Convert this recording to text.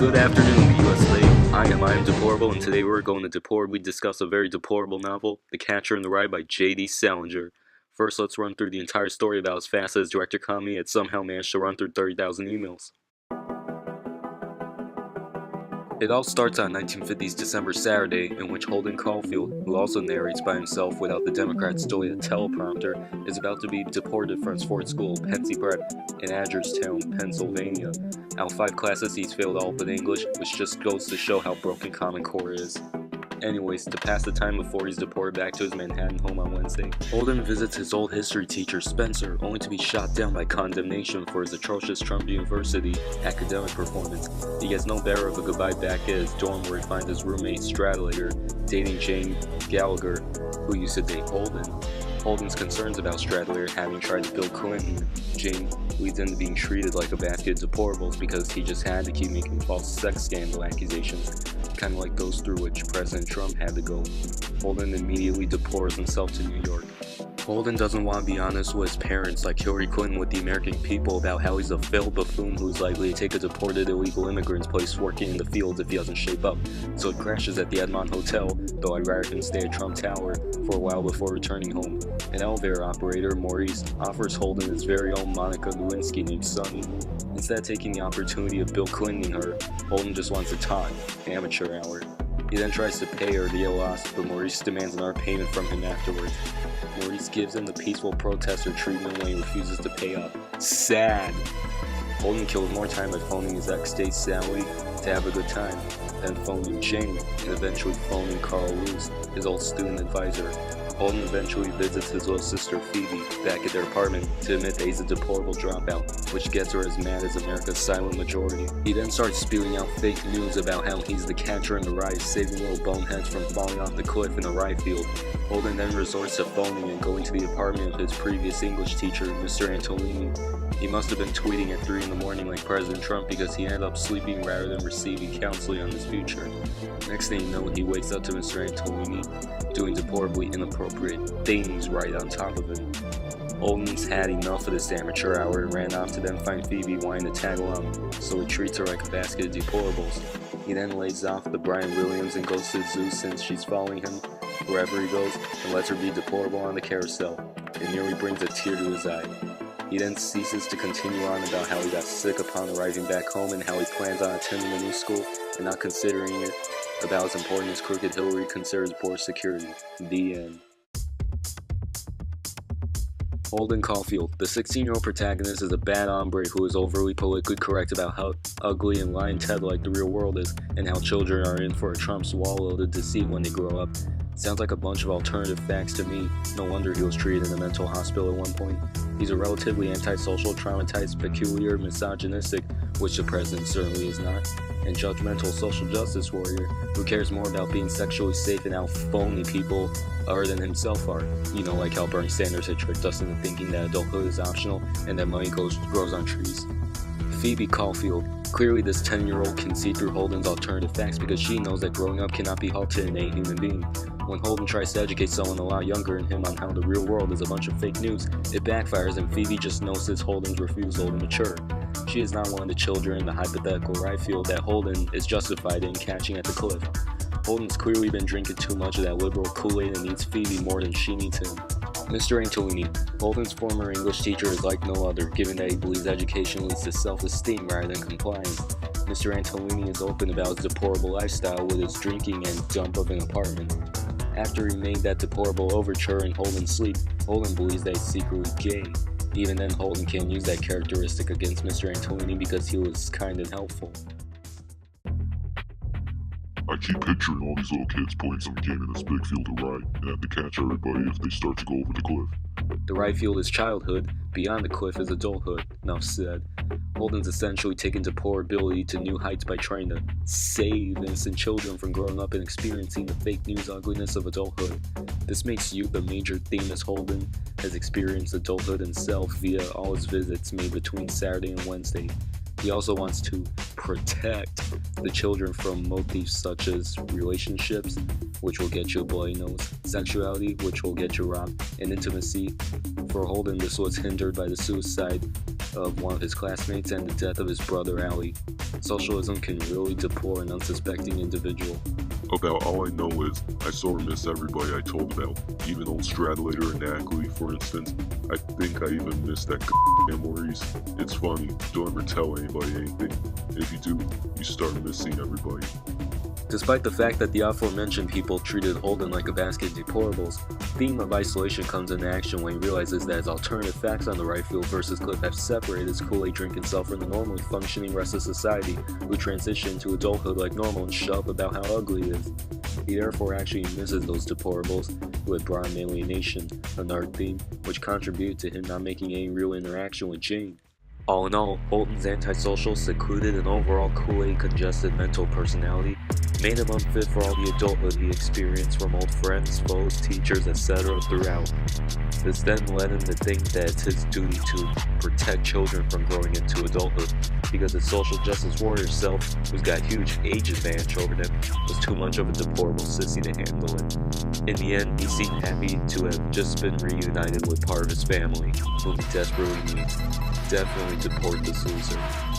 Good afternoon, USA. I am Deplorable, and today we're going to Deplorably discuss a very deplorable novel, The Catcher in the Rye by J.D. Salinger. First, let's run through the entire story about as fast as Director Kami had somehow managed to run through 30,000 emails. It all starts on 1950's December Saturday, in which Holden Caulfield, who also narrates by himself without the Democrats' Stoya teleprompter, is about to be deported from his fourth school, Pensy Prep, in Adgerstown, Pennsylvania. Out of 5 classes, he's failed all but English, which just goes to show how broken Common Core is. Anyways, to pass the time before he's deported back to his Manhattan home on Wednesday, Holden visits his old history teacher, Spencer, only to be shot down by condemnation for his atrocious Trump University academic performance. He gets no better of a goodbye back at his dorm, where he finds his roommate, Stradlater, dating Jane Gallagher, who used to date Holden. Holden's concerns about Stradlater having tried to Bill Clinton Jane leads into being treated like a basket of deplorables because he just had to keep making false sex scandal accusations, kind of like those through which President Trump had to go. Holden immediately deplores himself to New York. Holden doesn't want to be honest with his parents like Hillary Clinton with the American people about how he's a failed buffoon who's likely to take a deported illegal immigrant's place working in the fields if he doesn't shape up. So he crashes at the Edmond Hotel, though I'd rather him stay at Trump Tower for a while before returning home. An elevator operator, Maurice, offers Holden his very own Monica Lewinsky named Sunny. Instead of taking the opportunity of Bill Clintoning her, Holden just wants to talk, amateur hour. He then tries to pay her to get lost, but Maurice demands another payment from him afterwards. Maurice gives him the peaceful protester treatment when he refuses to pay up. Sad! Holden kills more time by phoning his ex-date Sally to have a good time, then phoning Jane, and eventually phoning Carl Luce, his old student advisor. Holden eventually visits his little sister Phoebe back at their apartment to admit that he's a deplorable dropout, which gets her as mad as America's silent majority. He then starts spewing out fake news about how he's the catcher in the rye, saving little boneheads from falling off the cliff in a rye field. Holden then resorts to phoning and going to the apartment of his previous English teacher, Mr. Antolini. He must have been tweeting at 3 in the morning like President Trump because he ended up sleeping rather than receiving counseling on his future. Next thing you know, he wakes up to Mr. Antolini doing deplorably inappropriate things right on top of him. Holden's had enough of this amateur hour and ran off to then find Phoebe wanting to tag along, so he treats her like a basket of deplorables. He then lays off the Brian Williams and goes to the zoo since she's following him wherever he goes and lets her be deplorable on the carousel. It nearly brings a tear to his eye. He then ceases to continue on about how he got sick upon arriving back home and how he plans on attending a new school and not considering it about as important as crooked Hillary considers poor security. The end. Holden Caulfield, the 16-year-old protagonist, is a bad hombre who is overly politically correct about how ugly and lion-Ted-like the real world is, and how children are in for a Trump swallow of deceit when they grow up. Sounds like a bunch of alternative facts to me. No wonder he was treated in a mental hospital at one point. He's a relatively antisocial, traumatized, peculiar, misogynistic, which the president certainly is not, and judgmental social justice warrior who cares more about being sexually safe and how phony people other than himself are. You know, like how Bernie Sanders had tricked us into thinking that adulthood is optional and that money grows on trees. Phoebe Caulfield. Clearly this 10-year-old can see through Holden's alternative facts because she knows that growing up cannot be halted in a human being. When Holden tries to educate someone a lot younger than him on how the real world is a bunch of fake news, it backfires and Phoebe just notices Holden's refusal to mature. She is not one of the children in the hypothetical rye field that Holden is justified in catching at the cliff. Holden's clearly been drinking too much of that liberal Kool-Aid and needs Phoebe more than she needs him. Mr. Antolini, Holden's former English teacher, is like no other, given that he believes education leads to self-esteem rather than compliance. Mr. Antolini is open about his deplorable lifestyle with his drinking and dump of an apartment. After he made that deplorable overture in Holden's sleep, Holden believes that he's secretly gay. Even then, Holden can't use that characteristic against Mr. Antolini because he was kind and helpful. I keep picturing all these little kids playing some game in this big field of rye and have to catch everybody if they start to go over the cliff. The rye field is childhood, beyond the cliff is adulthood, enough said. Holden's essentially taken deplorability to new heights by trying to save innocent children from growing up and experiencing the fake news ugliness of adulthood. This makes youth a major theme as Holden has experienced adulthood himself via all his visits made between Saturday and Wednesday. He also wants to protect the children from motifs such as relationships, which will get you a bloody nose, sexuality, which will get you robbed, and intimacy. For Holden, this was hindered by the suicide of one of his classmates and the death of his brother Ali. Socialism can really deplore an unsuspecting individual. About all I know is, I sort of miss everybody I told about. Even old Stradlater and Ackley, for instance. I think I even miss that Maurice. It's funny, don't ever tell anybody anything. If you do, you start missing everybody. Despite the fact that the aforementioned people treated Holden like a basket of deplorables, the theme of isolation comes into action when he realizes that his alternative facts on the right field versus clip have separated his Kool-Aid drinking self from the normally functioning rest of society, who transition to adulthood like normal and shut up about how ugly it is. He therefore actually misses those deplorables who had brought him alienation, another theme which contributed to him not making any real interaction with Jane. All in all, Holden's antisocial, secluded, and overall Kool-Aid congested mental personality made him unfit for all the adulthood he experienced from old friends, foes, teachers, etc. throughout. This then led him to think that it's his duty to protect children from growing into adulthood, because his social justice warrior self, who's got huge age advantage over them, was too much of a deplorable sissy to handle it. In the end, he seemed happy to have just been reunited with part of his family, whom he desperately needs. Definitely deport this loser.